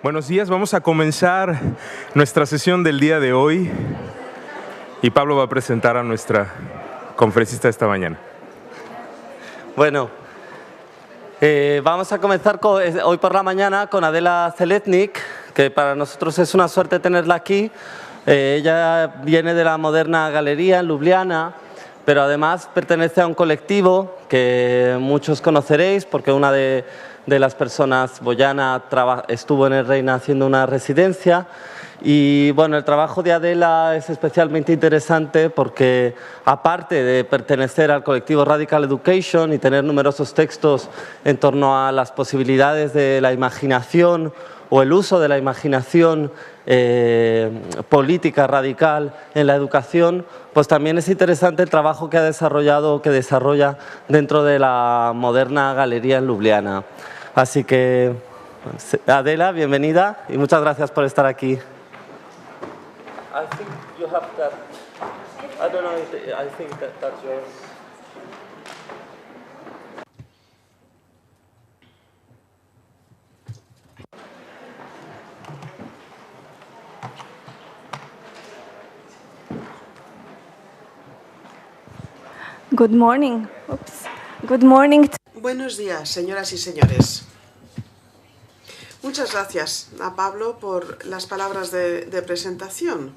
Buenos días, vamos a comenzar nuestra sesión del día de hoy y Pablo va a presentar a nuestra conferencista esta mañana. Bueno, vamos a comenzar hoy por la mañana con Adela Zeletnik, que para nosotros es una suerte tenerla aquí. Ella viene de la Moderna Galería en Ljubljana, pero además pertenece a un colectivo que muchos conoceréis porque una de las personas, Boyana, estuvo en el Reina haciendo una residencia. Y bueno, el trabajo de Adela es especialmente interesante porque, aparte de pertenecer al colectivo Radical Education y tener numerosos textos en torno a las posibilidades de la imaginación o el uso de la imaginación política radical en la educación, pues también es interesante el trabajo que ha desarrollado o que desarrolla dentro de la Moderna Galería en Ljubljana. Así que, Adela, bienvenida y muchas gracias por estar aquí. I think you have that. I don't know if I think that's yours. Good morning. Oops. Good morning. Buenos días, señoras y señores. Muchas gracias a Pablo por las palabras de presentación.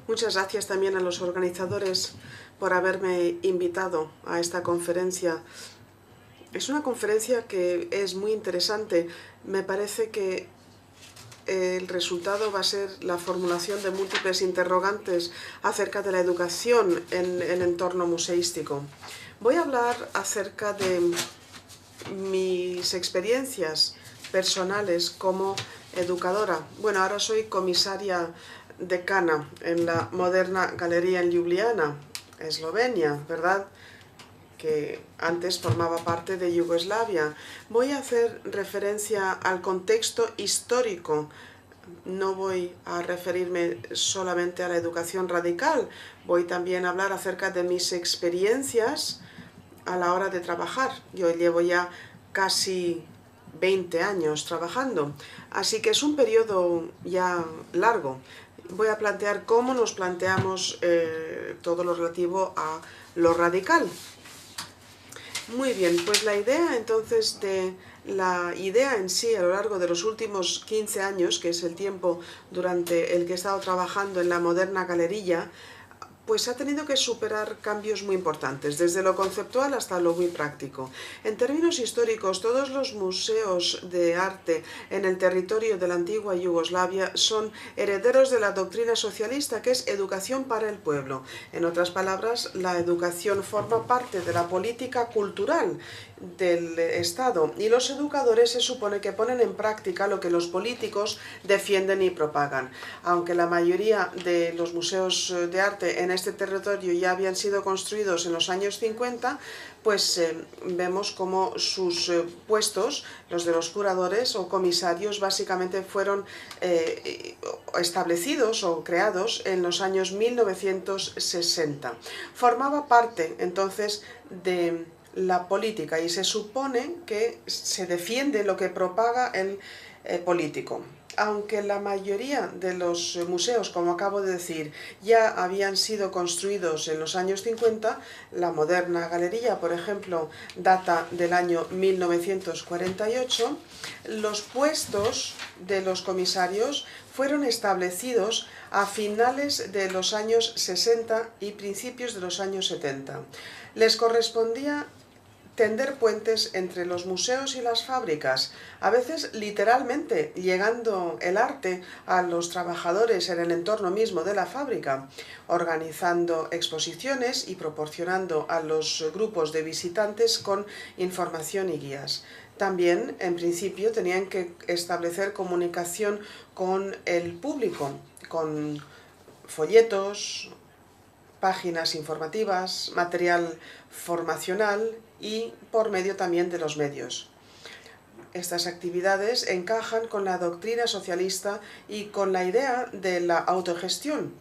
Muchas gracias también a los organizadores por haberme invitado a esta conferencia. Es una conferencia que es muy interesante. Me parece que el resultado va a ser la formulación de múltiples interrogantes acerca de la educación en el entorno museístico. Voy a hablar acerca de mis experiencias personales como educadora. Bueno, ahora soy comisaria decana en la Moderna Galería en Ljubljana, Eslovenia, ¿verdad?, que antes formaba parte de Yugoslavia. Voy a hacer referencia al contexto histórico. No voy a referirme solamente a la educación radical, voy también a hablar acerca de mis experiencias a la hora de trabajar. Yo llevo ya casi 20 años trabajando, así que es un periodo ya largo. Voy a plantear cómo nos planteamos todo lo relativo a lo radical. Muy bien, pues la idea entonces en sí a lo largo de los últimos 15 años, que es el tiempo durante el que he estado trabajando en la Moderna Galería, pues ha tenido que superar cambios muy importantes, desde lo conceptual hasta lo muy práctico. En términos históricos, todos los museos de arte en el territorio de la antigua Yugoslavia son herederos de la doctrina socialista, que es educación para el pueblo. En otras palabras, la educación forma parte de la política cultural del Estado y los educadores se supone que ponen en práctica lo que los políticos defienden y propagan. Aunque la mayoría de los museos de arte en este territorio ya habían sido construidos en los años 50, pues vemos como sus puestos, los de los curadores o comisarios, básicamente fueron establecidos o creados en los años 1960. Formaba parte entonces de la política y se supone que se defiende lo que propaga el político. Aunque la mayoría de los museos, como acabo de decir, ya habían sido construidos en los años 50, la Moderna Galería, por ejemplo, data del año 1948, los puestos de los comisarios fueron establecidos a finales de los años 60 y principios de los años 70. Les correspondía tender puentes entre los museos y las fábricas, a veces literalmente llegando el arte a los trabajadores en el entorno mismo de la fábrica, organizando exposiciones y proporcionando a los grupos de visitantes con información y guías. También, en principio, tenían que establecer comunicación con el público, con folletos, páginas informativas, material formacional y por medio también de los medios. Estas actividades encajan con la doctrina socialista y con la idea de la autogestión.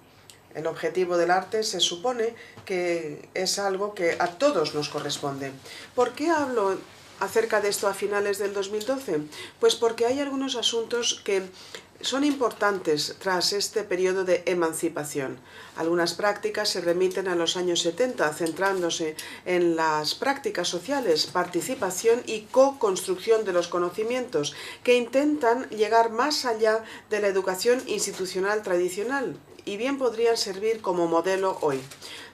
El objetivo del arte se supone que es algo que a todos nos corresponde. ¿Por qué hablo acerca de esto a finales del 2012? Pues porque hay algunos asuntos que son importantes tras este periodo de emancipación. Algunas prácticas se remiten a los años 70, centrándose en las prácticas sociales, participación y co-construcción de los conocimientos, que intentan llegar más allá de la educación institucional tradicional y bien podrían servir como modelo hoy.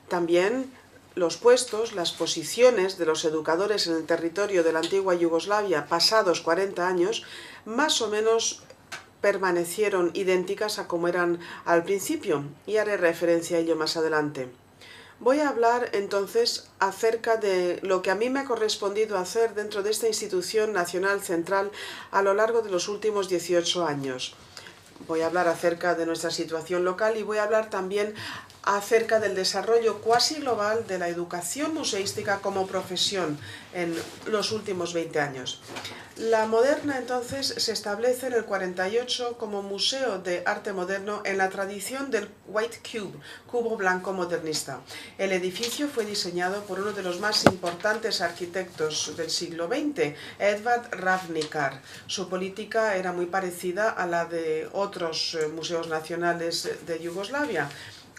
También los puestos, las posiciones de los educadores en el territorio de la antigua Yugoslavia pasados 40 años, más o menos permanecieron idénticas a como eran al principio, y haré referencia a ello más adelante. Voy a hablar entonces acerca de lo que a mí me ha correspondido hacer dentro de esta institución nacional central a lo largo de los últimos 18 años. Voy a hablar acerca de nuestra situación local y voy a hablar también acerca del desarrollo cuasi global de la educación museística como profesión en los últimos 20 años. La Moderna entonces se establece en el 48 como museo de arte moderno en la tradición del White Cube, cubo blanco modernista. El edificio fue diseñado por uno de los más importantes arquitectos del siglo XX, Edvard Ravnikar. Su política era muy parecida a la de otros museos nacionales de Yugoslavia,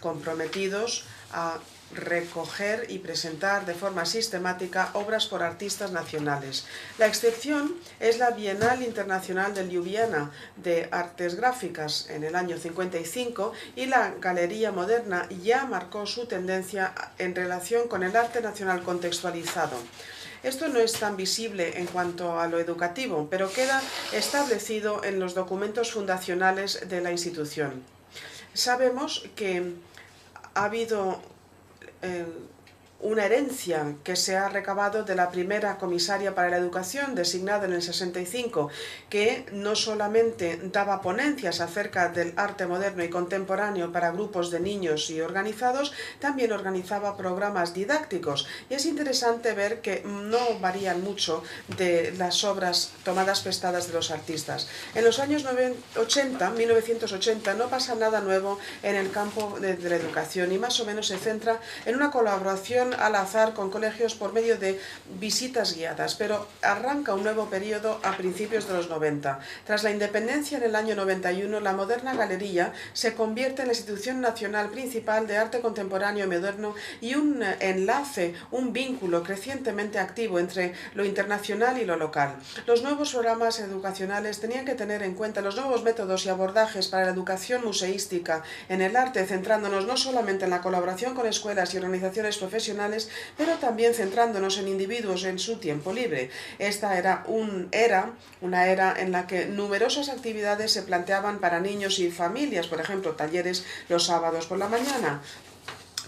comprometidos a recoger y presentar de forma sistemática obras por artistas nacionales. La excepción es la Bienal Internacional de Ljubljana de Artes Gráficas en el año 55 y la Galería Moderna ya marcó su tendencia en relación con el arte nacional contextualizado. Esto no es tan visible en cuanto a lo educativo, pero queda establecido en los documentos fundacionales de la institución. Sabemos que ha habido una herencia que se ha recabado de la primera comisaria para la educación, designada en el 65, que no solamente daba ponencias acerca del arte moderno y contemporáneo para grupos de niños y organizados, también organizaba programas didácticos. Y es interesante ver que no varían mucho de las obras tomadas prestadas de los artistas. En los años 1980, no pasa nada nuevo en el campo de la educación y más o menos se centra en una colaboración al azar con colegios por medio de visitas guiadas, pero arranca un nuevo periodo a principios de los 90. Tras la independencia en el año 91, la Moderna Galería se convierte en la institución nacional principal de arte contemporáneo y moderno y un enlace, un vínculo crecientemente activo entre lo internacional y lo local. Los nuevos programas educacionales tenían que tener en cuenta los nuevos métodos y abordajes para la educación museística en el arte, centrándonos no solamente en la colaboración con escuelas y organizaciones profesionales, pero también centrándonos en individuos en su tiempo libre. Esta era una era en la que numerosas actividades se planteaban para niños y familias, por ejemplo, talleres los sábados por la mañana,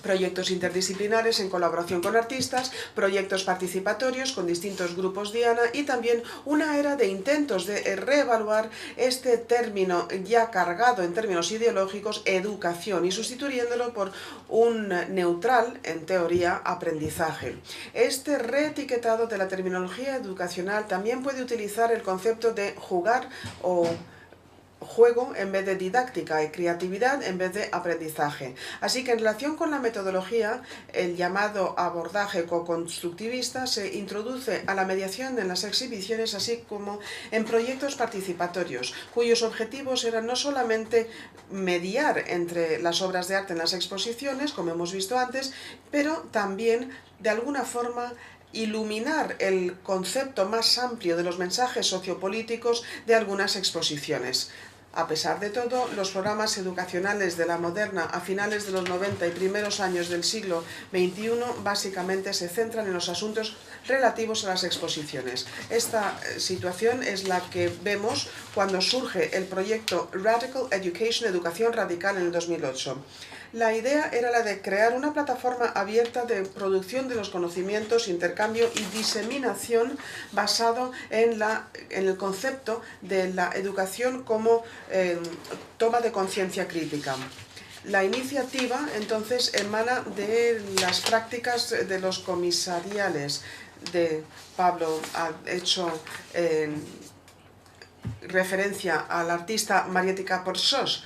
proyectos interdisciplinares en colaboración con artistas, proyectos participatorios con distintos grupos Diana y también una era de intentos de reevaluar este término ya cargado en términos ideológicos, educación, y sustituyéndolo por un neutral, en teoría, aprendizaje. Este reetiquetado de la terminología educacional también puede utilizar el concepto de jugar o juego en vez de didáctica y creatividad en vez de aprendizaje. Así que en relación con la metodología, el llamado abordaje co-constructivista se introduce a la mediación en las exhibiciones así como en proyectos participatorios, cuyos objetivos eran no solamente mediar entre las obras de arte en las exposiciones, como hemos visto antes, pero también de alguna forma iluminar el concepto más amplio de los mensajes sociopolíticos de algunas exposiciones. A pesar de todo, los programas educacionales de la Moderna a finales de los 90 y primeros años del siglo XXI básicamente se centran en los asuntos relativos a las exposiciones. Esta situación es la que vemos cuando surge el proyecto Radical Education, Educación Radical, en el 2008. La idea era la de crear una plataforma abierta de producción de los conocimientos, intercambio y diseminación basado en el concepto de la educación como toma de conciencia crítica. La iniciativa entonces emana de las prácticas de los comisariales. Pablo ha hecho referencia al artista Marietica Porsos.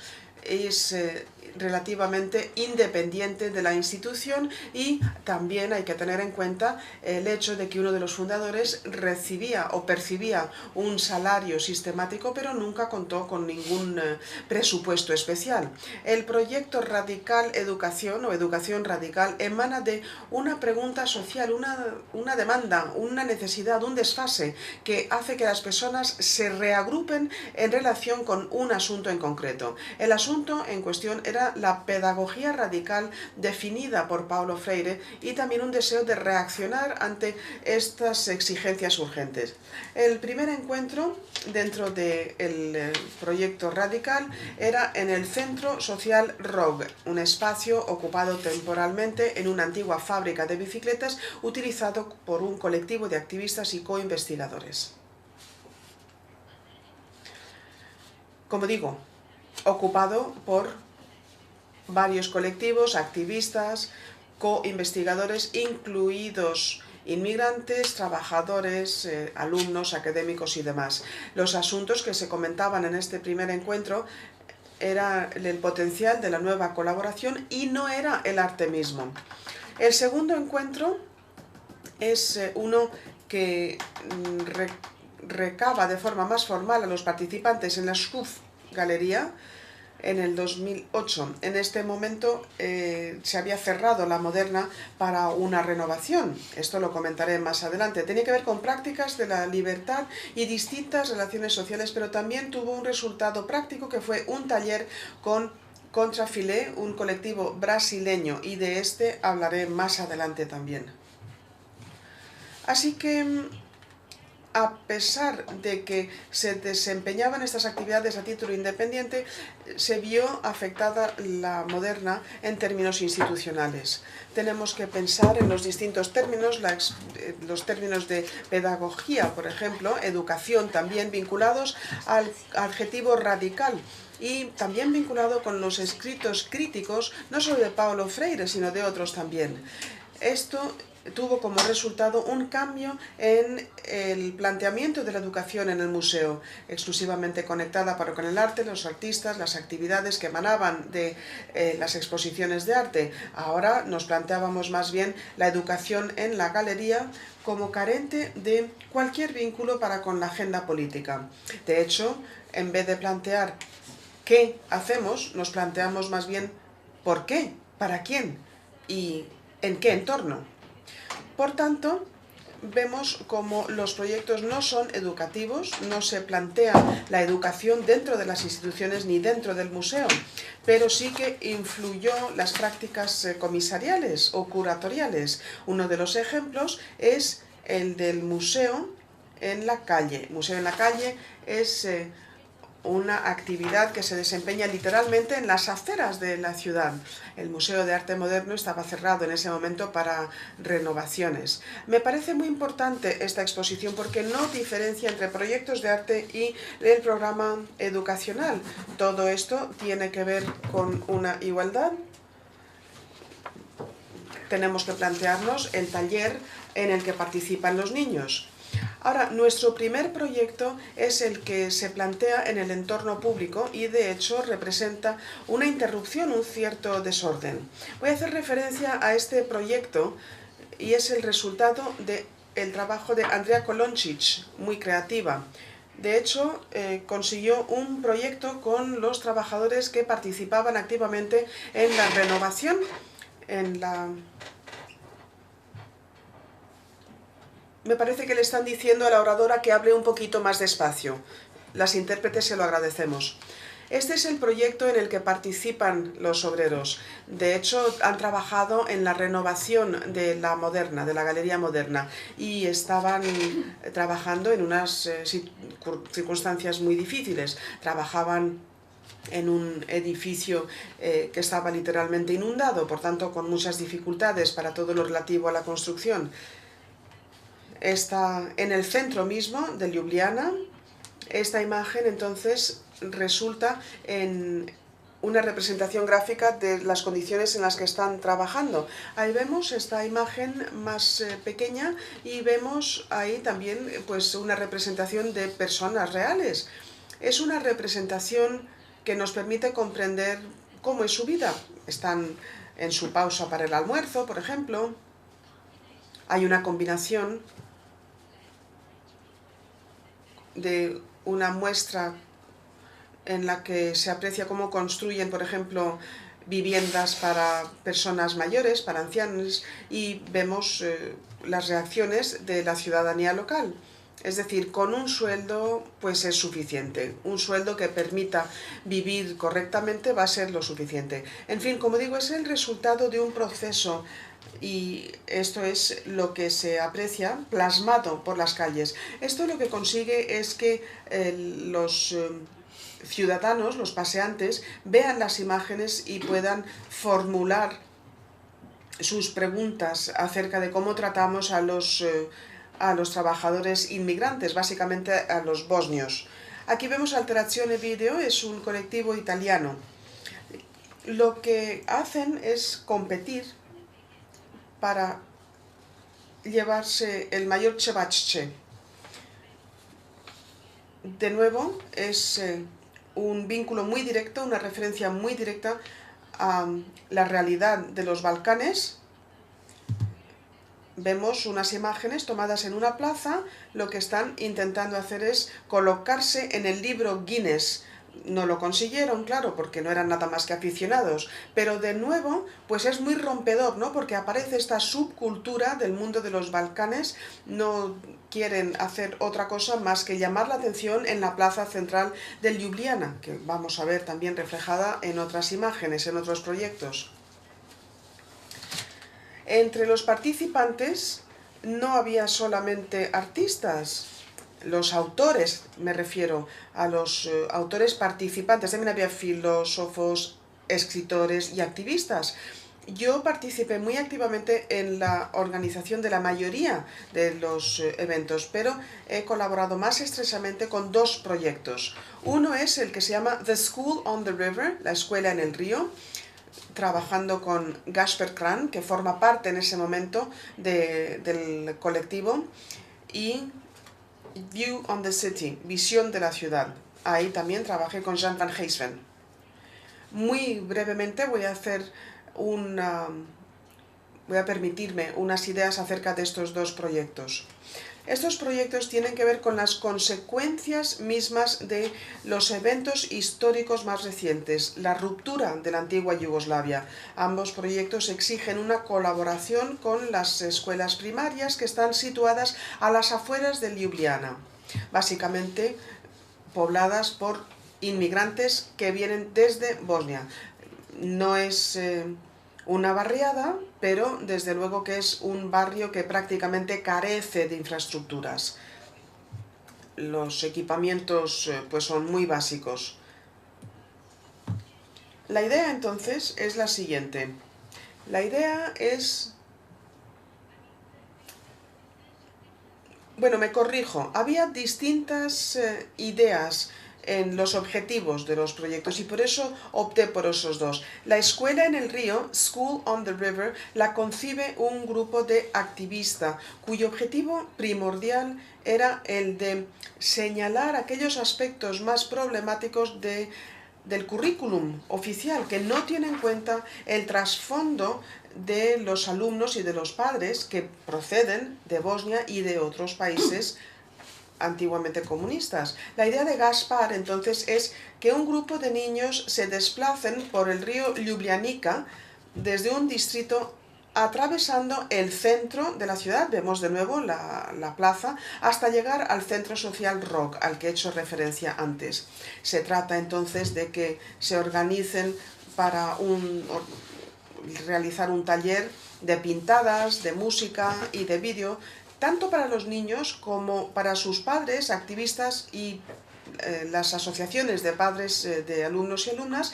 relativamente independiente de la institución, y también hay que tener en cuenta el hecho de que uno de los fundadores recibía o percibía un salario sistemático, pero nunca contó con ningún presupuesto especial. El proyecto Radical Educación o Educación Radical emana de una pregunta social, una demanda, una necesidad, un desfase que hace que las personas se reagrupen en relación con un asunto en concreto. El asunto en cuestión era la pedagogía radical definida por Paulo Freire y también un deseo de reaccionar ante estas exigencias urgentes. El primer encuentro dentro del proyecto Radical era en el Centro Social Rogue, un espacio ocupado temporalmente en una antigua fábrica de bicicletas utilizado por un colectivo de activistas y coinvestigadores. Como digo, ocupado por varios colectivos, activistas, coinvestigadores, incluidos inmigrantes, trabajadores, alumnos, académicos y demás. Los asuntos que se comentaban en este primer encuentro era el potencial de la nueva colaboración y no era el arte mismo. El segundo encuentro es uno que recaba de forma más formal a los participantes en la Schuf Galería en el 2008. En este momento se había cerrado la Moderna para una renovación. Esto lo comentaré más adelante. Tenía que ver con prácticas de la libertad y distintas relaciones sociales, pero también tuvo un resultado práctico que fue un taller con Contrafilé, un colectivo brasileño, y de este hablaré más adelante también. Así que, a pesar de que se desempeñaban estas actividades a título independiente, se vio afectada la Moderna en términos institucionales. Tenemos que pensar en los distintos términos, los términos de pedagogía, por ejemplo, educación, también vinculados al adjetivo radical, y también vinculado con los escritos críticos, no solo de Paulo Freire, sino de otros también. Esto tuvo como resultado un cambio en el planteamiento de la educación en el museo, exclusivamente conectada con el arte, los artistas, las actividades que emanaban de las exposiciones de arte. Ahora nos planteábamos más bien la educación en la galería como carente de cualquier vínculo con la agenda política. De hecho, en vez de plantear qué hacemos, nos planteamos más bien por qué, para quién y en qué entorno. Por tanto, vemos como los proyectos no son educativos, no se plantea la educación dentro de las instituciones ni dentro del museo, pero sí que influyó las prácticas comisariales o curatoriales. Uno de los ejemplos es el del museo en la calle. Museo en la calle es una actividad que se desempeña literalmente en las aceras de la ciudad. El Museo de Arte Moderno estaba cerrado en ese momento para renovaciones. Me parece muy importante esta exposición porque no diferencia entre proyectos de arte y el programa educacional. Todo esto tiene que ver con una igualdad. Tenemos que plantearnos el taller en el que participan los niños. Ahora, nuestro primer proyecto es el que se plantea en el entorno público y, de hecho, representa una interrupción, un cierto desorden. Voy a hacer referencia a este proyecto y es el resultado del trabajo de Andrea Kolončić, muy creativa. De hecho, consiguió un proyecto con los trabajadores que participaban activamente en la renovación, Me parece que le están diciendo a la oradora que hable un poquito más despacio. Las intérpretes se lo agradecemos. Este es el proyecto en el que participan los obreros. De hecho, han trabajado en la renovación de la Moderna, de la Galería Moderna, y estaban trabajando en unas circunstancias muy difíciles. Trabajaban en un edificio que estaba literalmente inundado, por tanto, con muchas dificultades para todo lo relativo a la construcción. Está en el centro mismo de Ljubljana. Esta imagen entonces resulta en una representación gráfica de las condiciones en las que están trabajando. Ahí vemos esta imagen más pequeña y vemos ahí también pues una representación de personas reales. Es una representación que nos permite comprender cómo es su vida. Están en su pausa para el almuerzo, por ejemplo. Hay una combinación de una muestra en la que se aprecia cómo construyen, por ejemplo, viviendas para personas mayores, para ancianos, y vemos las reacciones de la ciudadanía local. Es decir, con un sueldo pues es suficiente. Un sueldo que permita vivir correctamente va a ser lo suficiente. En fin, como digo, es el resultado de un proceso y esto es lo que se aprecia plasmado por las calles. Esto lo que consigue es que los ciudadanos, los paseantes, vean las imágenes y puedan formular sus preguntas acerca de cómo tratamos a los trabajadores inmigrantes, básicamente a los bosnios. Aquí vemos Alterazione Video, es un colectivo italiano. Lo que hacen es competir para llevarse el mayor ceviche. De nuevo, es un vínculo muy directo, una referencia muy directa a la realidad de los Balcanes. Vemos unas imágenes tomadas en una plaza. Lo que están intentando hacer es colocarse en el libro Guinness. No lo consiguieron, claro, porque no eran nada más que aficionados. Pero de nuevo, pues es muy rompedor, ¿no? Porque aparece esta subcultura del mundo de los Balcanes. No quieren hacer otra cosa más que llamar la atención en la plaza central de Ljubljana, que vamos a ver también reflejada en otras imágenes, en otros proyectos. Entre los participantes no había solamente artistas, los autores, me refiero a los autores participantes, también había filósofos, escritores y activistas. Yo participé muy activamente en la organización de la mayoría de los eventos, pero he colaborado más estrechamente con dos proyectos. Uno es el que se llama The School on the River, la escuela en el río, trabajando con Gasper Kran, que forma parte en ese momento del colectivo, y View on the City, visión de la ciudad. Ahí también trabajé con Jan van Heesven. Muy brevemente voy a permitirme unas ideas acerca de estos dos proyectos. Estos proyectos tienen que ver con las consecuencias mismas de los eventos históricos más recientes, la ruptura de la antigua Yugoslavia. Ambos proyectos exigen una colaboración con las escuelas primarias que están situadas a las afueras de Ljubljana, básicamente pobladas por inmigrantes que vienen desde Bosnia. No es una barriada, pero desde luego que es un barrio que prácticamente carece de infraestructuras. Los equipamientos pues son muy básicos. La idea entonces es la siguiente. La idea es... Bueno, me corrijo. Había distintas ideas en los objetivos de los proyectos y por eso opté por esos dos. La escuela en el río, School on the River, la concibe un grupo de activistas cuyo objetivo primordial era el de señalar aquellos aspectos más problemáticos del currículum oficial que no tiene en cuenta el trasfondo de los alumnos y de los padres que proceden de Bosnia y de otros países antiguamente comunistas. La idea de Gaspar, entonces, es que un grupo de niños se desplacen por el río Ljubljanica desde un distrito atravesando el centro de la ciudad, vemos de nuevo la plaza, hasta llegar al centro social Rock, al que he hecho referencia antes. Se trata entonces de que se organicen para realizar un taller de pintadas, de música y de vídeo, tanto para los niños como para sus padres, activistas y las asociaciones de padres de alumnos y alumnas,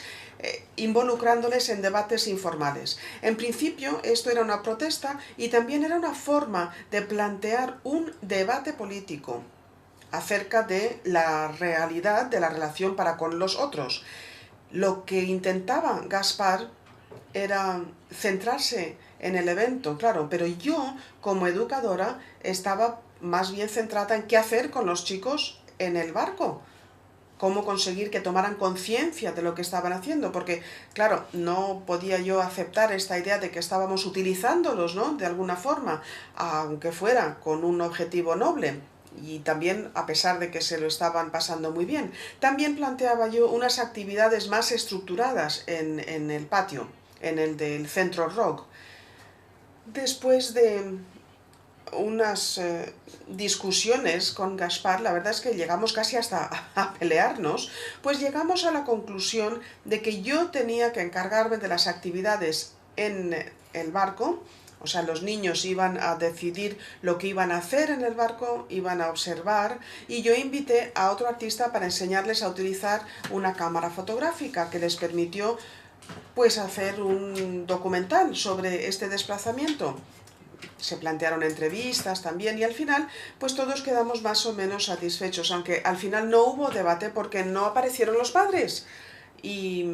involucrándoles en debates informales. En principio esto era una protesta y también era una forma de plantear un debate político acerca de la realidad de la relación para con los otros. Lo que intentaba Gaspar era centrarse en el evento, claro, pero yo, como educadora, estaba más bien centrada en qué hacer con los chicos en el barco. cómo conseguir que tomaran conciencia de lo que estaban haciendo, porque, claro, no podía yo aceptar esta idea de que estábamos utilizándolos, ¿no?, de alguna forma, aunque fuera con un objetivo noble. Y también a pesar de que se lo estaban pasando muy bien. También planteaba yo unas actividades más estructuradas en el patio, en el del Centro Rock. Después de unas discusiones con Gaspar, la verdad es que llegamos casi hasta a pelearnos, pues llegamos a la conclusión de que yo tenía que encargarme de las actividades en el barco. O sea, los niños iban a decidir lo que iban a hacer en el barco, iban a observar, y yo invité a otro artista para enseñarles a utilizar una cámara fotográfica que les permitió pues hacer un documental sobre este desplazamiento. Se plantearon entrevistas también y al final pues todos quedamos más o menos satisfechos, aunque al final no hubo debate porque no aparecieron los padres. Y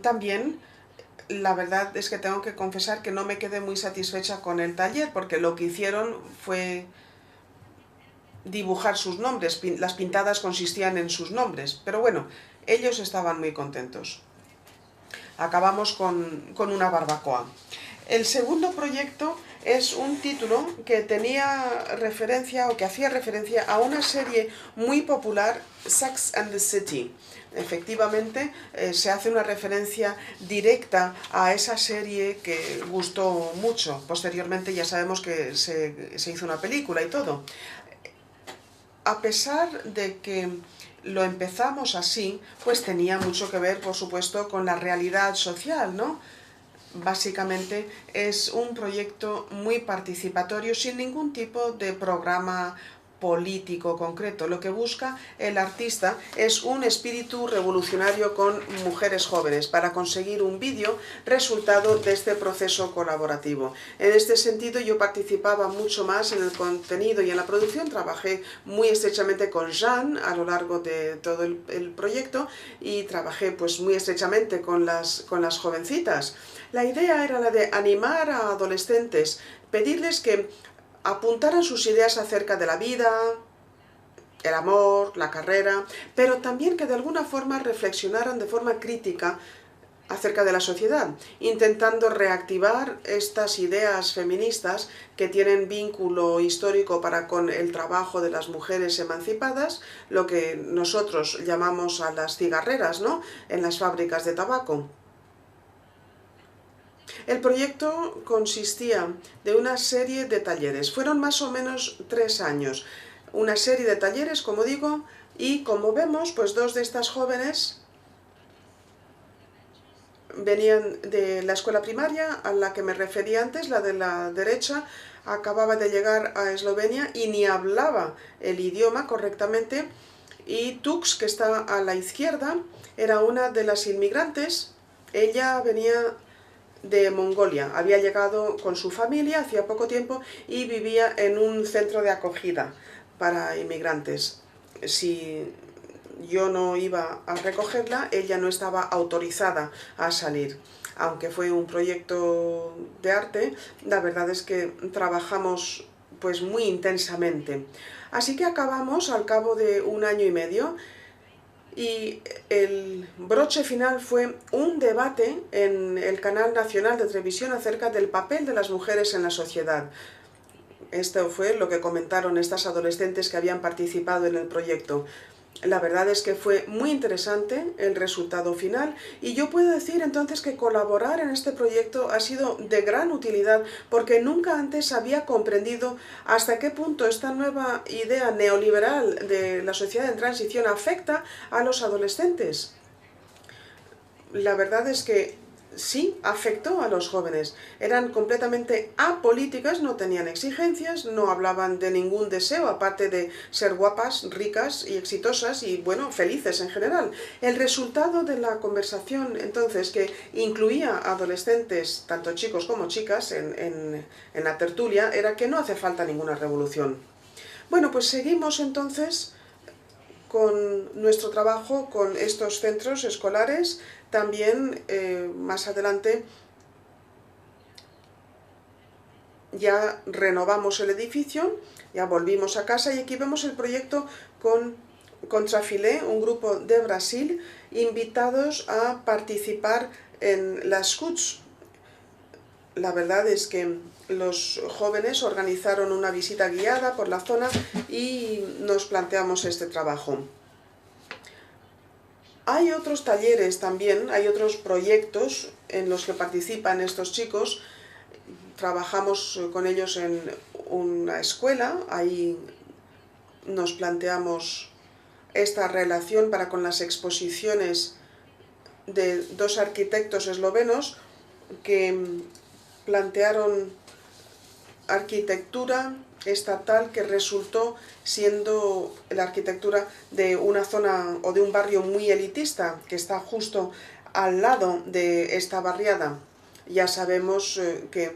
también la verdad es que tengo que confesar que no me quedé muy satisfecha con el taller, porque lo que hicieron fue dibujar sus nombres, las pintadas consistían en sus nombres, pero bueno, ellos estaban muy contentos. Acabamos con una barbacoa. El segundo proyecto es un título que tenía referencia, o que hacía referencia a una serie muy popular, Sex and the City. Efectivamente, se hace una referencia directa a esa serie que gustó mucho. Posteriormente ya sabemos que se hizo una película y todo. A pesar de que lo empezamos así, pues tenía mucho que ver, por supuesto, con la realidad social, ¿no? Básicamente es un proyecto muy participatorio, sin ningún tipo de programa político concreto. Lo que busca el artista es un espíritu revolucionario con mujeres jóvenes para conseguir un vídeo resultado de este proceso colaborativo. En este sentido yo participaba mucho más en el contenido y en la producción. Trabajé muy estrechamente con Jean a lo largo de todo el proyecto y trabajé pues muy estrechamente con las jovencitas. La idea era la de animar a adolescentes, pedirles que apuntaran sus ideas acerca de la vida, el amor, la carrera, pero también que de alguna forma reflexionaran de forma crítica acerca de la sociedad, intentando reactivar estas ideas feministas que tienen vínculo histórico con el trabajo de las mujeres emancipadas, lo que nosotros llamamos a las cigarreras, ¿no?, en las fábricas de tabaco. El proyecto consistía de una serie de talleres. Fueron más o menos 3 años. Una serie de talleres, como digo, y como vemos, pues 2 de estas jóvenes venían de la escuela primaria a la que me refería antes, la de la derecha. Acababa de llegar a Eslovenia y ni hablaba el idioma correctamente. Y Tux, que está a la izquierda, era una de las inmigrantes. Ella venía de Mongolia, había llegado con su familia hacía poco tiempo y vivía en un centro de acogida para inmigrantes. Si yo no iba a recogerla, ella no estaba autorizada a salir. Aunque fue un proyecto de arte, la verdad es que trabajamos pues muy intensamente. Así que acabamos al cabo de 1 año y medio. Y el broche final fue un debate en el canal nacional de televisión acerca del papel de las mujeres en la sociedad. Esto fue lo que comentaron estas adolescentes que habían participado en el proyecto. La verdad es que fue muy interesante el resultado final y yo puedo decir entonces que colaborar en este proyecto ha sido de gran utilidad porque nunca antes había comprendido hasta qué punto esta nueva idea neoliberal de la sociedad en transición afecta a los adolescentes. La verdad es que sí, afectó a los jóvenes. Eran completamente apolíticas, no tenían exigencias, no hablaban de ningún deseo, aparte de ser guapas, ricas y exitosas y, bueno, felices en general. El resultado de la conversación, entonces, que incluía adolescentes, tanto chicos como chicas, en la tertulia, era que no hace falta ninguna revolución. Bueno, pues seguimos entonces con nuestro trabajo con estos centros escolares. También más adelante ya renovamos el edificio, ya volvimos a casa y aquí vemos el proyecto con Contrafilé, un grupo de Brasil, invitados a participar en las Scouts. La verdad es que los jóvenes organizaron una visita guiada por la zona y nos planteamos este trabajo. Hay otros talleres también, hay otros proyectos en los que participan estos chicos. Trabajamos con ellos en una escuela, ahí nos planteamos esta relación para con las exposiciones de dos arquitectos eslovenos que plantearon arquitectura estatal que resultó siendo la arquitectura de una zona o de un barrio muy elitista que está justo al lado de esta barriada. Ya sabemos que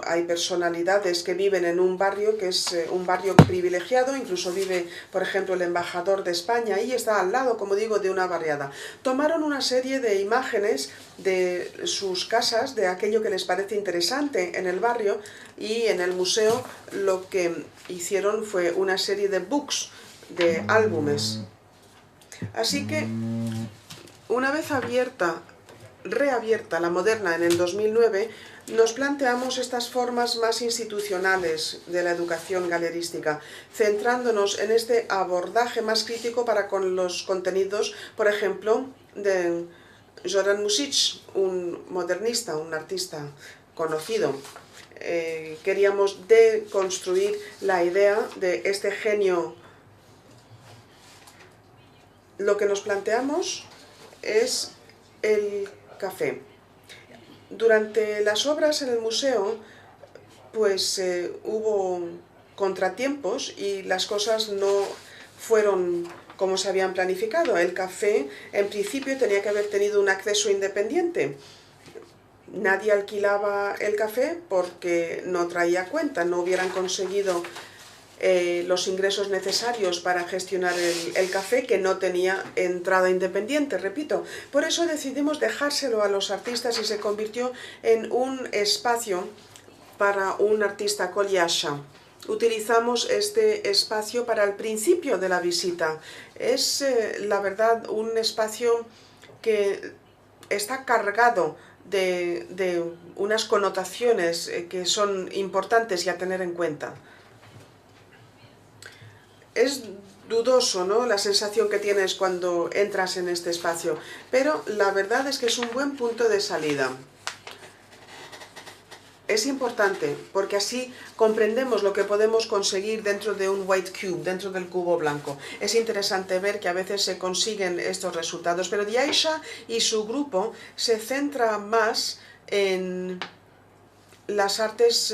hay personalidades que viven en un barrio que es un barrio privilegiado, incluso vive, por ejemplo, el embajador de España y está al lado, como digo, de una barriada. Tomaron una serie de imágenes de sus casas, de aquello que les parece interesante en el barrio, y en el museo lo que hicieron fue una serie de books, de álbumes. Así que, una vez reabierta la Moderna en el 2009, nos planteamos estas formas más institucionales de la educación galerística, centrándonos en este abordaje más crítico para con los contenidos, por ejemplo, de Zoran Mušić, un modernista, un artista conocido. Queríamos deconstruir la idea de este genio. Lo que nos planteamos es el café. Durante las obras en el museo, pues hubo contratiempos y las cosas no fueron como se habían planificado. El café, en principio, tenía que haber tenido un acceso independiente. Nadie alquilaba el café porque no traía cuenta, no hubieran conseguido los ingresos necesarios para gestionar el café, que no tenía entrada independiente, repito. Por eso decidimos dejárselo a los artistas y se convirtió en un espacio para un artista collage. Utilizamos este espacio para el principio de la visita. Es, la verdad, un espacio que está cargado de unas connotaciones que son importantes y a tener en cuenta. Es dudoso, ¿no?, la sensación que tienes cuando entras en este espacio, pero la verdad es que es un buen punto de salida. Es importante porque así comprendemos lo que podemos conseguir dentro de un white cube, dentro del cubo blanco. Es interesante ver que a veces se consiguen estos resultados, pero Diaisha y su grupo se centra más en las artes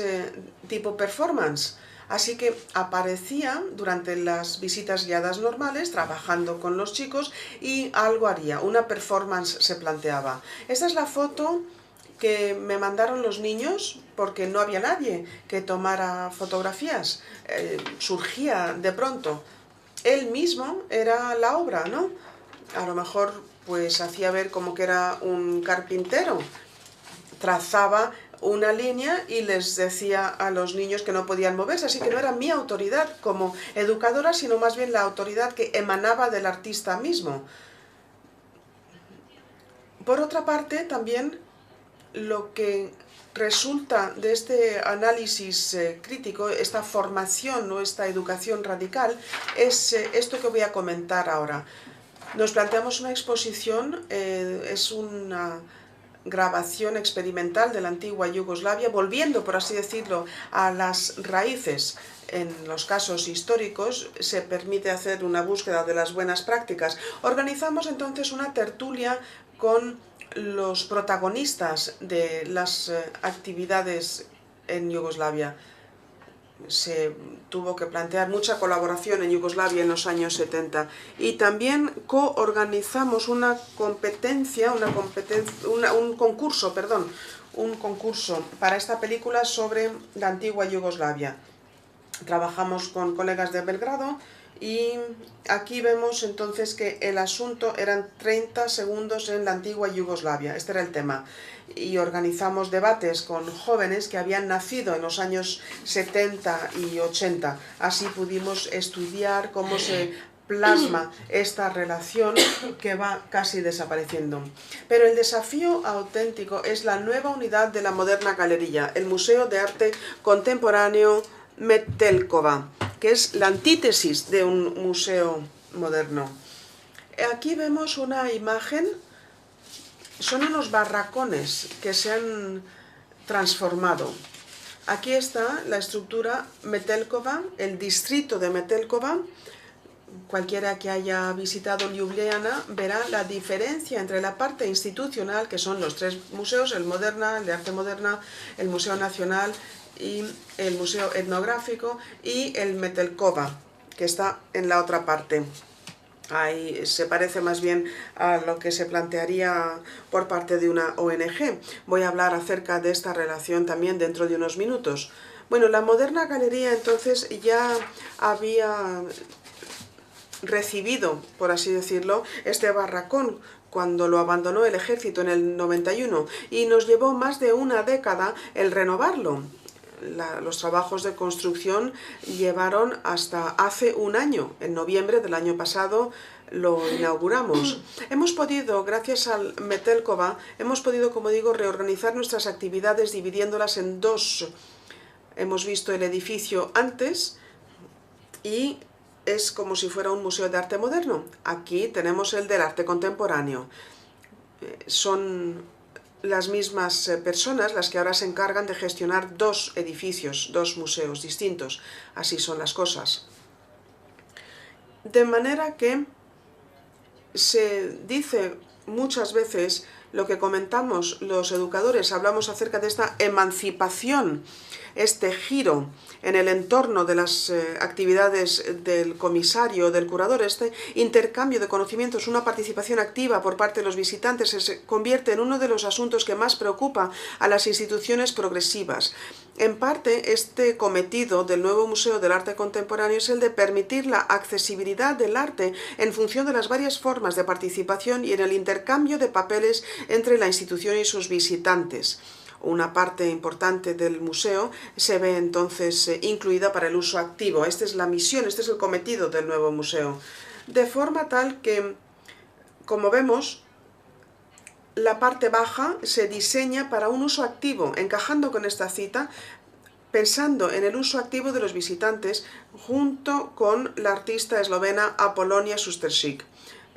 tipo performance. Así que aparecía durante las visitas guiadas normales, trabajando con los chicos, y algo haría, una performance se planteaba. Esta es la foto que me mandaron los niños porque no había nadie que tomara fotografías. Surgía de pronto. Él mismo era la obra, ¿no? A lo mejor pues hacía ver como que era un carpintero. Trazaba una línea y les decía a los niños que no podían moverse, así que no era mi autoridad como educadora, sino más bien la autoridad que emanaba del artista mismo. Por otra parte, también lo que resulta de este análisis crítico, esta formación o esta educación radical, es esto que voy a comentar ahora. Nos planteamos una exposición, es una grabación experimental de la antigua Yugoslavia, volviendo, por así decirlo, a las raíces. En los casos históricos se permite hacer una búsqueda de las buenas prácticas. Organizamos entonces una tertulia con los protagonistas de las actividades en Yugoslavia. Se tuvo que plantear mucha colaboración en Yugoslavia en los años 70 y también coorganizamos un concurso para esta película sobre la antigua Yugoslavia. Trabajamos con colegas de Belgrado y aquí vemos entonces que el asunto eran 30 segundos en la antigua Yugoslavia, este era el tema. Y organizamos debates con jóvenes que habían nacido en los años 70 y 80. Así pudimos estudiar cómo se plasma esta relación que va casi desapareciendo. Pero el desafío auténtico es la nueva unidad de la moderna galería, el Museo de Arte Contemporáneo Metelkova, que es la antítesis de un museo moderno. Aquí vemos una imagen, son unos barracones que se han transformado. Aquí está la estructura Metelkova, el distrito de Metelkova. Cualquiera que haya visitado Ljubljana verá la diferencia entre la parte institucional, que son los tres museos, el Moderna, el de Arte Moderna, el Museo Nacional y el Museo Etnográfico, y el Metelkova, que está en la otra parte. Ahí se parece más bien a lo que se plantearía por parte de una ONG. Voy a hablar acerca de esta relación también dentro de unos minutos. Bueno, la moderna galería entonces ya había recibido, por así decirlo, este barracón cuando lo abandonó el ejército en el 91 y nos llevó más de una década el renovarlo. Los trabajos de construcción llevaron hasta hace un año, en noviembre del año pasado lo inauguramos. Hemos podido, gracias al Metelkova, hemos podido, como digo, reorganizar nuestras actividades dividiéndolas en dos. Hemos visto el edificio antes y es como si fuera un museo de arte moderno. Aquí tenemos el del arte contemporáneo. Son las mismas personas las que ahora se encargan de gestionar dos edificios, dos museos distintos. Así son las cosas. De manera que se dice muchas veces lo que comentamos los educadores, hablamos acerca de esta emancipación, este giro en el entorno de las actividades del comisario, del curador, este intercambio de conocimientos, una participación activa por parte de los visitantes se convierte en uno de los asuntos que más preocupa a las instituciones progresivas. En parte, este cometido del nuevo Museo del Arte Contemporáneo es el de permitir la accesibilidad del arte en función de las varias formas de participación y en el intercambio de papeles entre la institución y sus visitantes. Una parte importante del museo se ve entonces incluida para el uso activo. Esta es la misión, este es el cometido del nuevo museo. De forma tal que, como vemos, la parte baja se diseña para un uso activo, encajando con esta cita, pensando en el uso activo de los visitantes junto con la artista eslovena Apolonia Susteršik.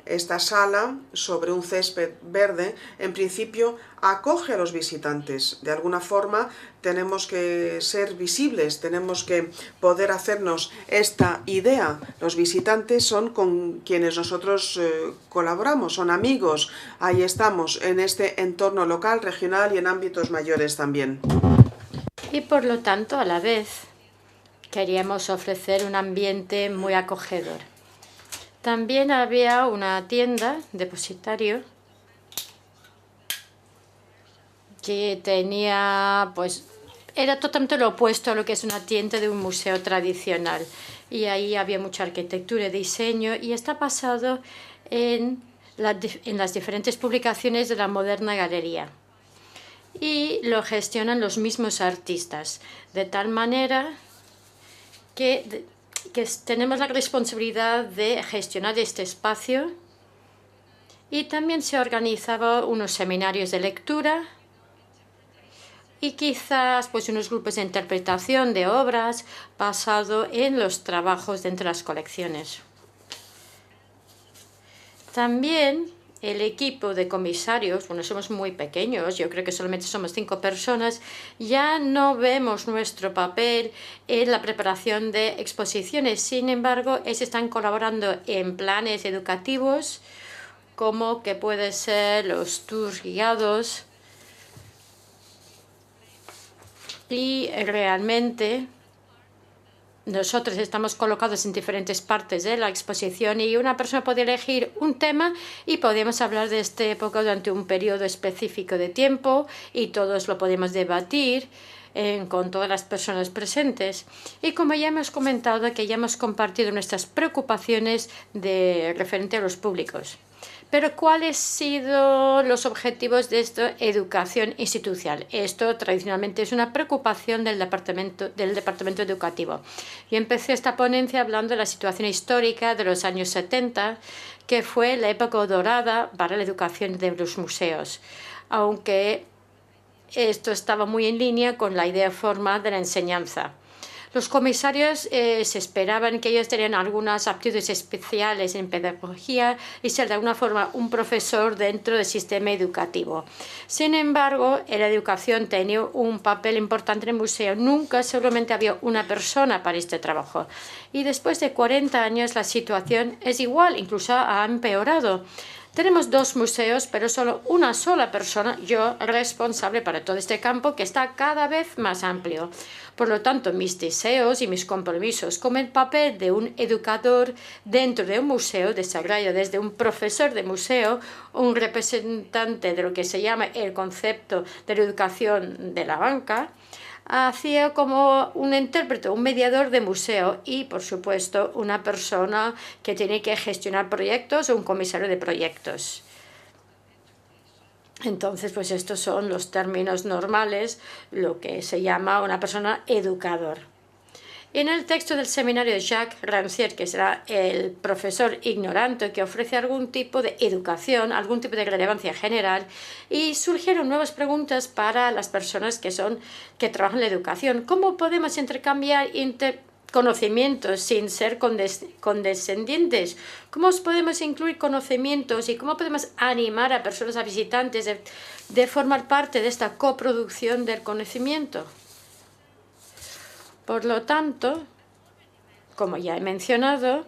Esta sala, sobre un césped verde, en principio acoge a los visitantes. De alguna forma tenemos que ser visibles, tenemos que poder hacernos esta idea. Los visitantes son con quienes nosotros colaboramos, son amigos. Ahí estamos, en este entorno local, regional y en ámbitos mayores también. Y por lo tanto, a la vez, queríamos ofrecer un ambiente muy acogedor. También había una tienda, depositario, que tenía, pues, era totalmente lo opuesto a lo que es una tienda de un museo tradicional. Y ahí había mucha arquitectura y diseño, y está basado en las diferentes publicaciones de la moderna galería. Y lo gestionan los mismos artistas, de tal manera que tenemos la responsabilidad de gestionar este espacio, y también se organizaban unos seminarios de lectura y quizás pues unos grupos de interpretación de obras basado en los trabajos dentro de las colecciones. También el equipo de comisarios, bueno, somos muy pequeños, yo creo que solamente somos 5 personas, ya no vemos nuestro papel en la preparación de exposiciones. Sin embargo, ellos están colaborando en planes educativos, como que puede ser los tours guiados, y realmente nosotros estamos colocados en diferentes partes de la exposición y una persona puede elegir un tema y podemos hablar de esta época durante un periodo específico de tiempo y todos lo podemos debatir con todas las personas presentes. Y como ya hemos comentado, que ya hemos compartido nuestras preocupaciones referente a los públicos. Pero ¿cuáles han sido los objetivos de esta educación institucional? Esto tradicionalmente es una preocupación del departamento educativo. Yo empecé esta ponencia hablando de la situación histórica de los años 70, que fue la época dorada para la educación de los museos, aunque esto estaba muy en línea con la idea formal de la enseñanza. Los comisarios se esperaban que ellos tenían algunas aptitudes especiales en pedagogía y ser de alguna forma un profesor dentro del sistema educativo. Sin embargo, en la educación tenía un papel importante en el museo. Nunca solamente había una persona para este trabajo. Y después de 40 años la situación es igual, incluso ha empeorado. Tenemos 2 museos, pero solo una sola persona, yo, responsable para todo este campo que está cada vez más amplio. Por lo tanto, mis deseos y mis compromisos como el papel de un educador dentro de un museo desarrollo desde un profesor de museo, un representante de lo que se llama el concepto de la educación de la banca, hacía como un intérprete, un mediador de museo y, por supuesto, una persona que tiene que gestionar proyectos o un comisario de proyectos. Entonces, pues estos son los términos normales, lo que se llama una persona educador. En el texto del seminario de Jacques Rancière, que será el profesor ignorante que ofrece algún tipo de educación, algún tipo de relevancia general, y surgieron nuevas preguntas para las personas que trabajan en la educación. ¿Cómo podemos intercambiar conocimientos sin ser condescendientes? ¿Cómo podemos incluir conocimientos y cómo podemos animar a personas, a visitantes, de formar parte de esta coproducción del conocimiento? Por lo tanto, como ya he mencionado,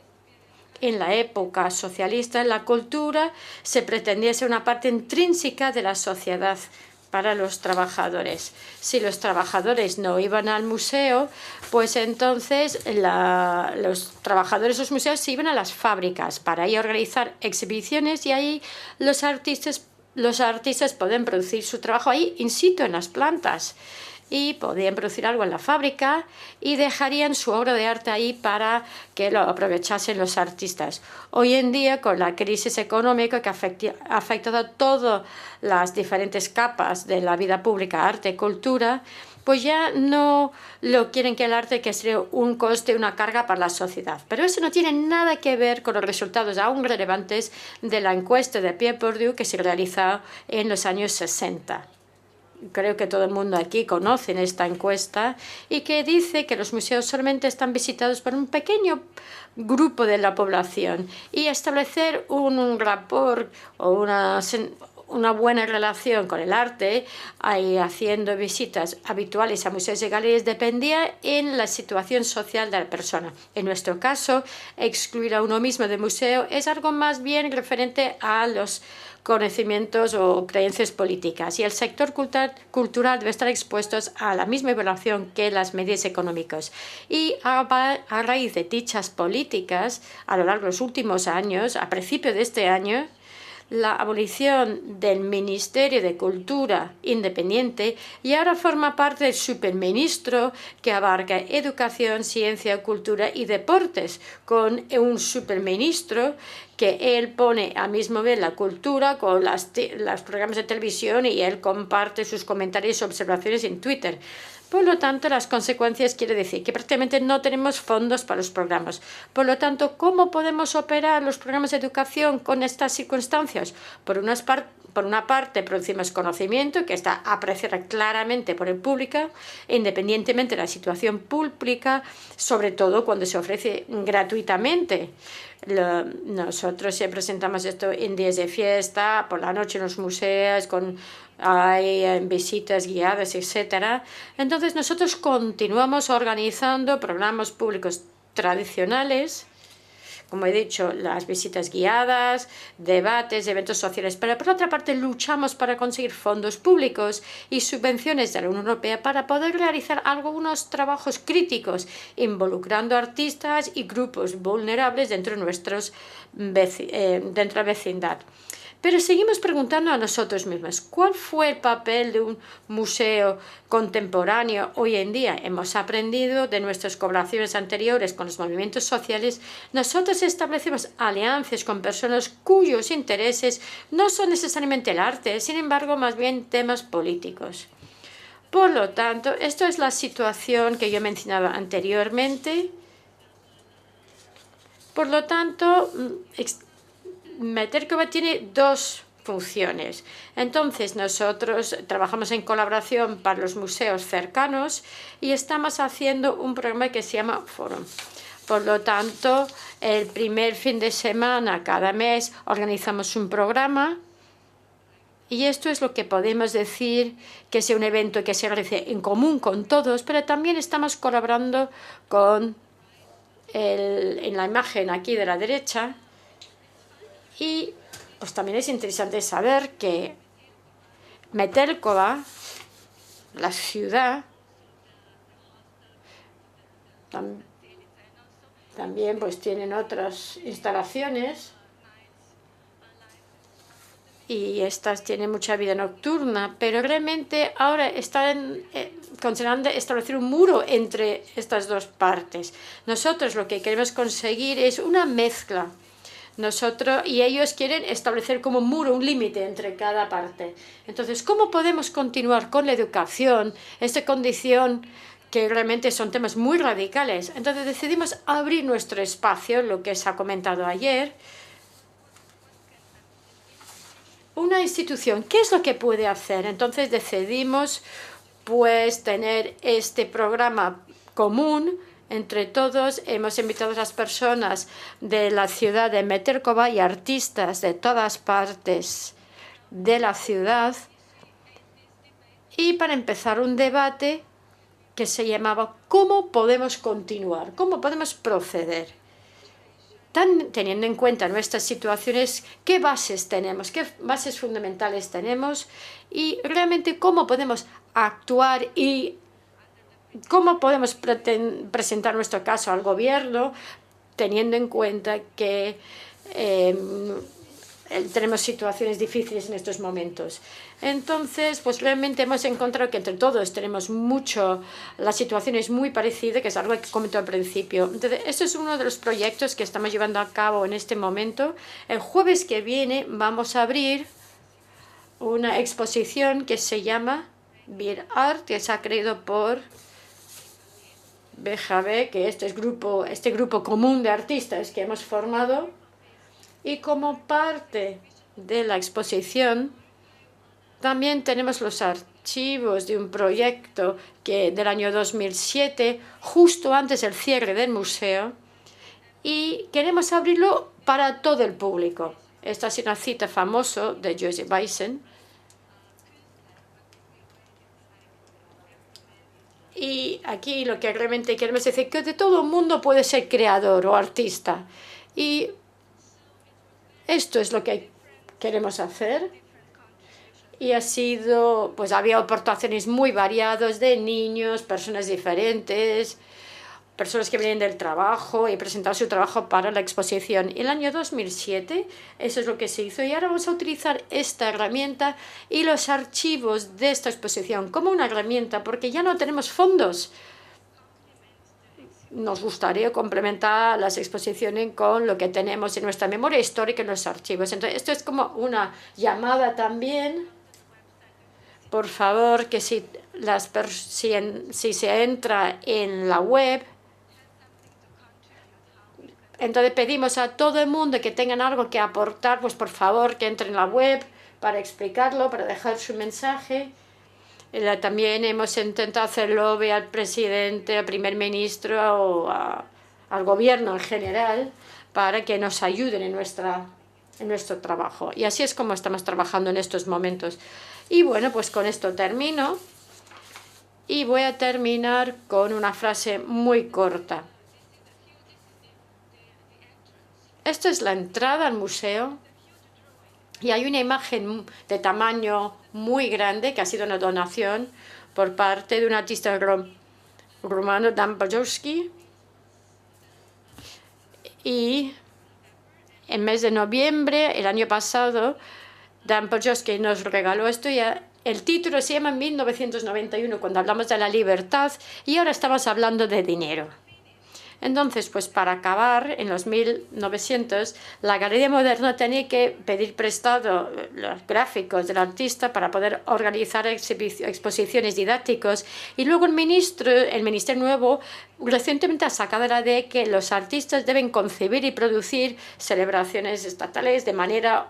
en la época socialista la cultura se pretendía ser una parte intrínseca de la sociedad para los trabajadores. Si los trabajadores no iban al museo, pues entonces los trabajadores de los museos se iban a las fábricas para ahí organizar exhibiciones y ahí los artistas pueden producir su trabajo ahí in situ en las plantas. Y podían producir algo en la fábrica y dejarían su obra de arte ahí para que lo aprovechasen los artistas. Hoy en día, con la crisis económica que ha afectado a todas las diferentes capas de la vida pública, arte, cultura, pues ya no lo quieren que el arte que sea un coste, una carga para la sociedad. Pero eso no tiene nada que ver con los resultados aún relevantes de la encuesta de Pierre Bourdieu que se realizó en los años 60. Creo que todo el mundo aquí conoce esta encuesta y que dice que los museos solamente están visitados por un pequeño grupo de la población y establecer un rapport o una buena relación con el arte, haciendo visitas habituales a museos y galerías, dependía en la situación social de la persona. En nuestro caso, excluir a uno mismo del museo es algo más bien referente a los conocimientos o creencias políticas y el sector cultural debe estar expuesto a la misma evaluación que las medios económicos. Y a raíz de dichas políticas, a lo largo de los últimos años, a principios de este año, la abolición del Ministerio de Cultura independiente y ahora forma parte del superministro que abarca educación, ciencia, cultura y deportes, con un superministro que él pone al mismo nivel la cultura con los programas de televisión y él comparte sus comentarios y observaciones en Twitter. Por lo tanto, las consecuencias quiere decir que prácticamente no tenemos fondos para los programas. Por lo tanto, ¿cómo podemos operar los programas de educación con estas circunstancias? Por una parte, producimos conocimiento que está apreciado claramente por el público, independientemente de la situación pública, sobre todo cuando se ofrece gratuitamente. Nosotros siempre presentamos esto en días de fiesta, por la noche en los museos, hay visitas guiadas, etc. Entonces, nosotros continuamos organizando programas públicos tradicionales, como he dicho, las visitas guiadas, debates, eventos sociales, pero por otra parte luchamos para conseguir fondos públicos y subvenciones de la Unión Europea para poder realizar algunos trabajos críticos involucrando artistas y grupos vulnerables dentro de la vecindad. Pero seguimos preguntando a nosotros mismos, ¿cuál fue el papel de un museo contemporáneo hoy en día? Hemos aprendido de nuestras colaboraciones anteriores con los movimientos sociales. Nosotros establecemos alianzas con personas cuyos intereses no son necesariamente el arte, sin embargo, más bien temas políticos. Por lo tanto, esto es la situación que yo mencionaba anteriormente. Por lo tanto, Meterkova tiene dos funciones. Entonces, nosotros trabajamos en colaboración para los museos cercanos y estamos haciendo un programa que se llama Forum. Por lo tanto, el primer fin de semana, cada mes, organizamos un programa y esto es lo que podemos decir que es un evento que se realice en común con todos, pero también estamos colaborando con en la imagen aquí de la derecha. Y pues también es interesante saber que Metelkova, la ciudad, también pues tienen otras instalaciones y estas tienen mucha vida nocturna, pero realmente ahora están considerando establecer un muro entre estas dos partes. Nosotros lo que queremos conseguir es una mezcla. Nosotros y ellos quieren establecer como un muro, un límite entre cada parte. Entonces, ¿cómo podemos continuar con la educación, esta condición que realmente son temas muy radicales? Entonces decidimos abrir nuestro espacio, lo que se ha comentado ayer. Una institución, ¿qué es lo que puede hacer? Entonces decidimos pues tener este programa común entre todos. Hemos invitado a las personas de la ciudad de Metelkova y artistas de todas partes de la ciudad y para empezar un debate que se llamaba ¿cómo podemos continuar? ¿Cómo podemos proceder? Teniendo en cuenta nuestras situaciones, ¿qué bases tenemos? ¿Qué bases fundamentales tenemos? Y realmente cómo podemos actuar y cómo podemos presentar nuestro caso al gobierno, teniendo en cuenta que tenemos situaciones difíciles en estos momentos. Entonces, pues realmente hemos encontrado que entre todos tenemos la situación es muy parecida, que es algo que comentó al principio. Entonces, este es uno de los proyectos que estamos llevando a cabo en este momento. El jueves que viene vamos a abrir una exposición que se llama Bir Art, que se ha creado por BJB, que este grupo común de artistas que hemos formado. Y como parte de la exposición, también tenemos los archivos de un proyecto del año 2007, justo antes del cierre del museo, y queremos abrirlo para todo el público. Esta es una cita famosa de Joseph Bison. Y aquí lo que realmente queremos decir es que de todo el mundo puede ser creador o artista. Y esto es lo que queremos hacer. Y había aportaciones muy variadas de niños, personas diferentes, personas que vienen del trabajo y presentaron su trabajo para la exposición. En el año 2007, eso es lo que se hizo. Y ahora vamos a utilizar esta herramienta y los archivos de esta exposición como una herramienta, porque ya no tenemos fondos. Nos gustaría complementar las exposiciones con lo que tenemos en nuestra memoria histórica en los archivos. Entonces, esto es como una llamada también. Por favor, que si se entra en la web, entonces pedimos a todo el mundo que tengan algo que aportar, pues por favor que entren en la web para explicarlo, para dejar su mensaje. También hemos intentado hacerlo al presidente, al primer ministro o al gobierno en general para que nos ayuden en nuestro trabajo. Y así es como estamos trabajando en estos momentos. Y bueno, pues con esto termino. Y voy a terminar con una frase muy corta. Esto es la entrada al museo. Y hay una imagen de tamaño muy grande que ha sido una donación por parte de un artista rumano, Dan Bajowski. Y en mes de noviembre, el año pasado, Dan Podjosky nos regaló esto y el título se llama 1991, cuando hablamos de la libertad, y ahora estamos hablando de dinero. Entonces, pues para acabar, en los 1900, la Galería Moderna tenía que pedir prestado los gráficos del artista para poder organizar exposiciones didácticas. Y luego el Ministerio Nuevo recientemente ha sacado la de que los artistas deben concebir y producir celebraciones estatales de manera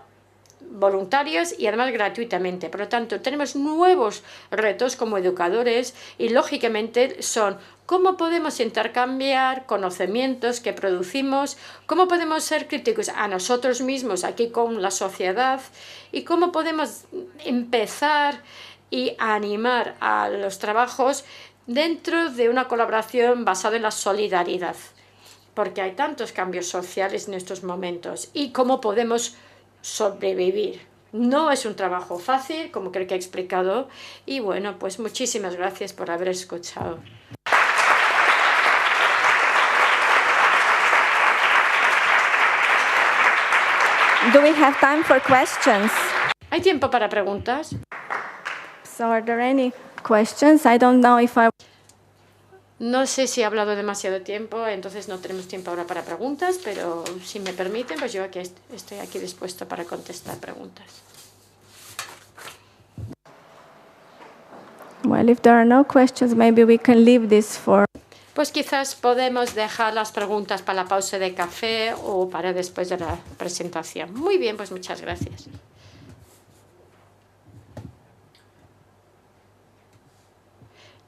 voluntarios y además gratuitamente. Por lo tanto, tenemos nuevos retos como educadores y, lógicamente, son cómo podemos intercambiar conocimientos que producimos, cómo podemos ser críticos a nosotros mismos aquí con la sociedad y cómo podemos empezar y animar a los trabajos dentro de una colaboración basada en la solidaridad, porque hay tantos cambios sociales en estos momentos y cómo podemos sobrevivir. No es un trabajo fácil, como creo que he explicado, y bueno, pues muchísimas gracias por haber escuchado. Do we have time for questions? ¿Hay tiempo para preguntas? So are there any questions? I don't know if I... No sé si he hablado demasiado tiempo, entonces no tenemos tiempo ahora para preguntas, pero si me permiten, pues yo aquí estoy aquí dispuesto para contestar preguntas. Well, if there are no questions, maybe we can leave this for... Pues quizás podemos dejar las preguntas para la pausa de café o para después de la presentación. Muy bien, pues muchas gracias.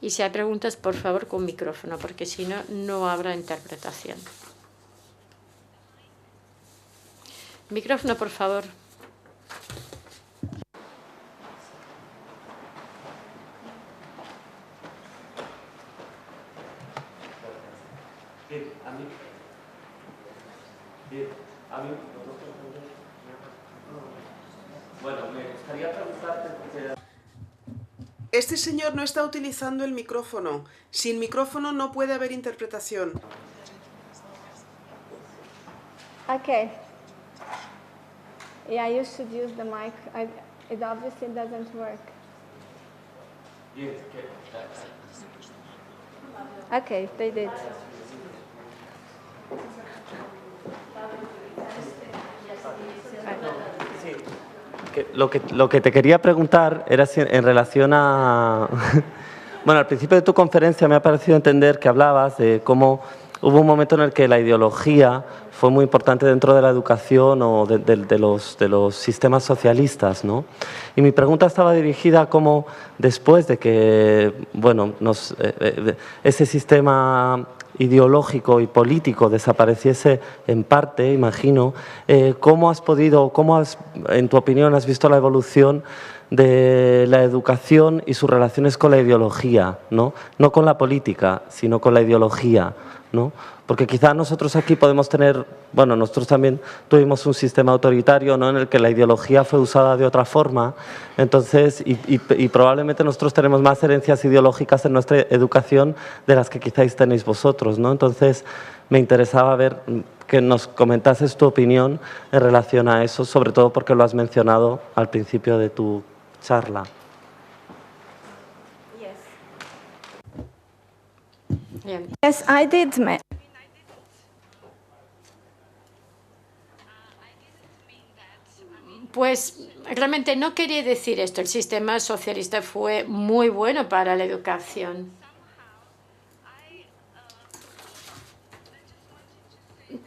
Y si hay preguntas, por favor, con micrófono, porque si no, no habrá interpretación. Micrófono, por favor. Bueno, me gustaría preguntarte porque... Este señor no está utilizando el micrófono. Sin micrófono no puede haber interpretación. Okay. Yeah, you should use the mic. It obviously doesn't work. Okay, they did. Lo que te quería preguntar era si en relación a... Bueno, al principio de tu conferencia me ha parecido entender que hablabas de cómo hubo un momento en el que la ideología fue muy importante dentro de la educación o de los sistemas socialistas, ¿no? Y mi pregunta estaba dirigida a cómo después de que, bueno, ese sistema ideológico y político desapareciese en parte, imagino, ¿cómo en tu opinión, has visto la evolución de la educación y sus relaciones con la ideología, ¿no? No con la política, sino con la ideología, ¿no? Porque quizá nosotros aquí podemos tener, bueno, nosotros también tuvimos un sistema autoritario, ¿no?, en el que la ideología fue usada de otra forma, entonces, y probablemente nosotros tenemos más herencias ideológicas en nuestra educación de las que quizás tenéis vosotros, ¿no? Entonces, me interesaba ver que nos comentases tu opinión en relación a eso, sobre todo porque lo has mencionado al principio de tu charla. Bien. Yes, I did. Pues realmente no quería decir esto. El sistema socialista fue muy bueno para la educación.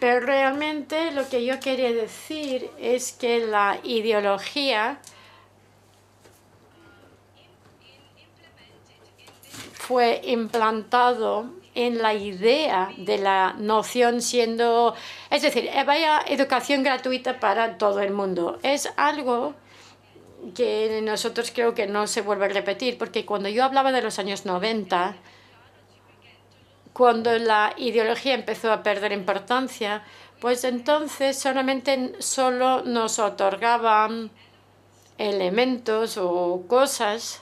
Pero realmente lo que yo quería decir es que la ideología fue implantado en la idea de la noción siendo, es decir, vaya educación gratuita para todo el mundo. Es algo que nosotros creo que no se vuelve a repetir, porque cuando yo hablaba de los años 90, cuando la ideología empezó a perder importancia, pues entonces solo nos otorgaban elementos o cosas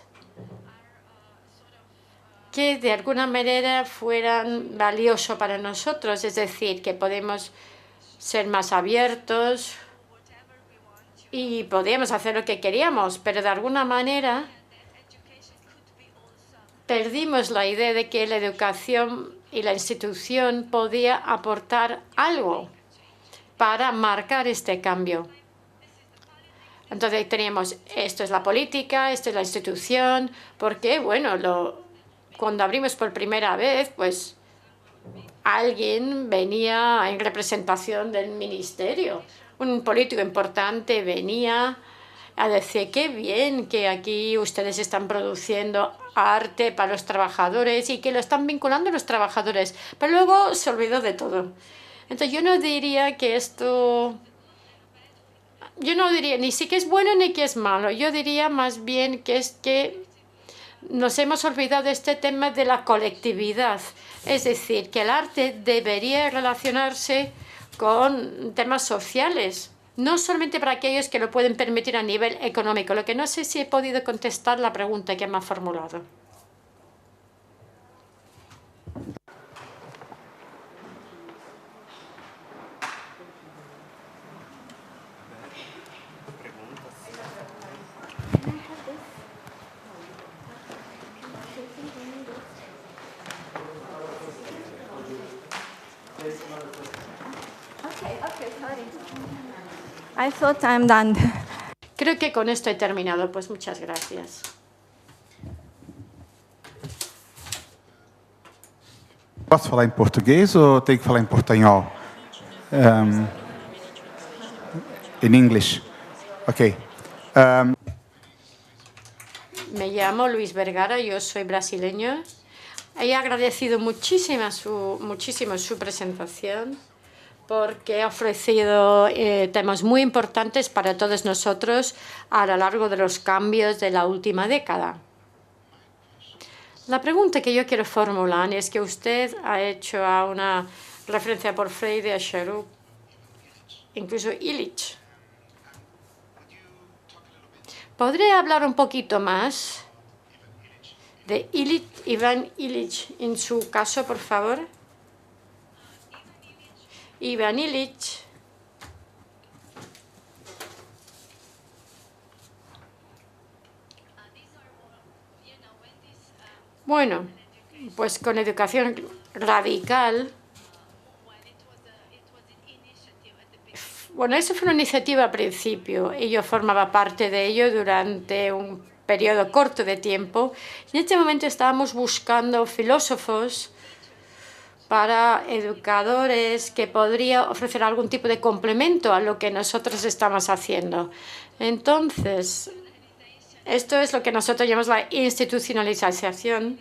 que de alguna manera fueran valiosos para nosotros, es decir, que podemos ser más abiertos y podíamos hacer lo que queríamos, pero de alguna manera perdimos la idea de que la educación y la institución podía aportar algo para marcar este cambio. Entonces teníamos, esto es la política, esto es la institución, porque, bueno, cuando abrimos por primera vez, pues alguien venía en representación del ministerio. Un político importante venía a decir, qué bien que aquí ustedes están produciendo arte para los trabajadores y que lo están vinculando a los trabajadores. Pero luego se olvidó de todo. Entonces yo no diría que esto... Yo no diría ni si que es bueno ni que es malo. Yo diría más bien que es que nos hemos olvidado de este tema de la colectividad. Es decir, que el arte debería relacionarse con temas sociales, no solamente para aquellos que lo pueden permitir a nivel económico. Lo que no sé si he podido contestar la pregunta que me ha formulado. I thought I'm done. Creo que con esto he terminado. Pues muchas gracias. Posso falar em português ou tenho que falar em portunhol? In English. Okay. Me llamo Luis Vergara, yo soy brasileño. He agradecido muchísimo su presentación porque ha ofrecido temas muy importantes para todos nosotros a lo largo de los cambios de la última década. La pregunta que yo quiero formular es que usted ha hecho a una referencia por Freire, a Cherub, incluso Illich. ¿Podría hablar un poquito más de Ivan Illich en su caso, por favor? Ivan Illich bueno, pues con educación radical. Bueno, eso fue una iniciativa al principio y yo formaba parte de ello durante un periodo corto de tiempo. En este momento estábamos buscando filósofos para educadores que podría ofrecer algún tipo de complemento a lo que nosotros estamos haciendo. Entonces, esto es lo que nosotros llamamos la institucionalización.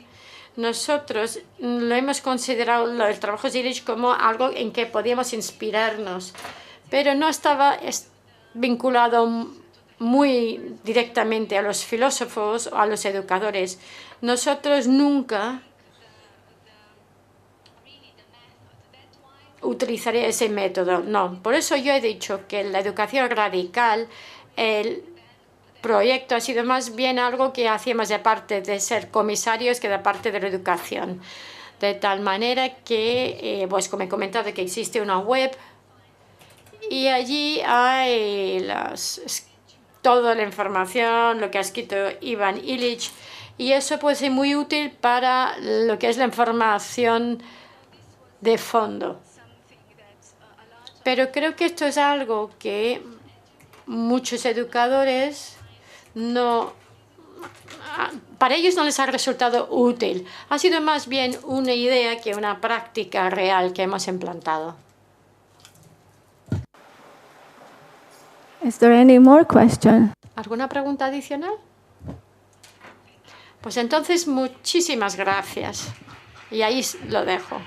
Nosotros lo hemos considerado, el trabajo de Illich, como algo en que podíamos inspirarnos, pero no estaba vinculado muy directamente a los filósofos o a los educadores. Nosotros nunca utilizaría ese método, no. Por eso yo he dicho que la educación radical, el proyecto ha sido más bien algo que hacíamos de parte de ser comisarios que de parte de la educación. De tal manera que, pues como he comentado, que existe una web y allí hay toda la información, lo que ha escrito Ivan Illich, y eso puede ser muy útil para lo que es la información de fondo. Pero creo que esto es algo que muchos educadores para ellos no les ha resultado útil. Ha sido más bien una idea que una práctica real que hemos implantado. Is there any more question? ¿Alguna pregunta adicional? Pues entonces muchísimas gracias. Y ahí lo dejo.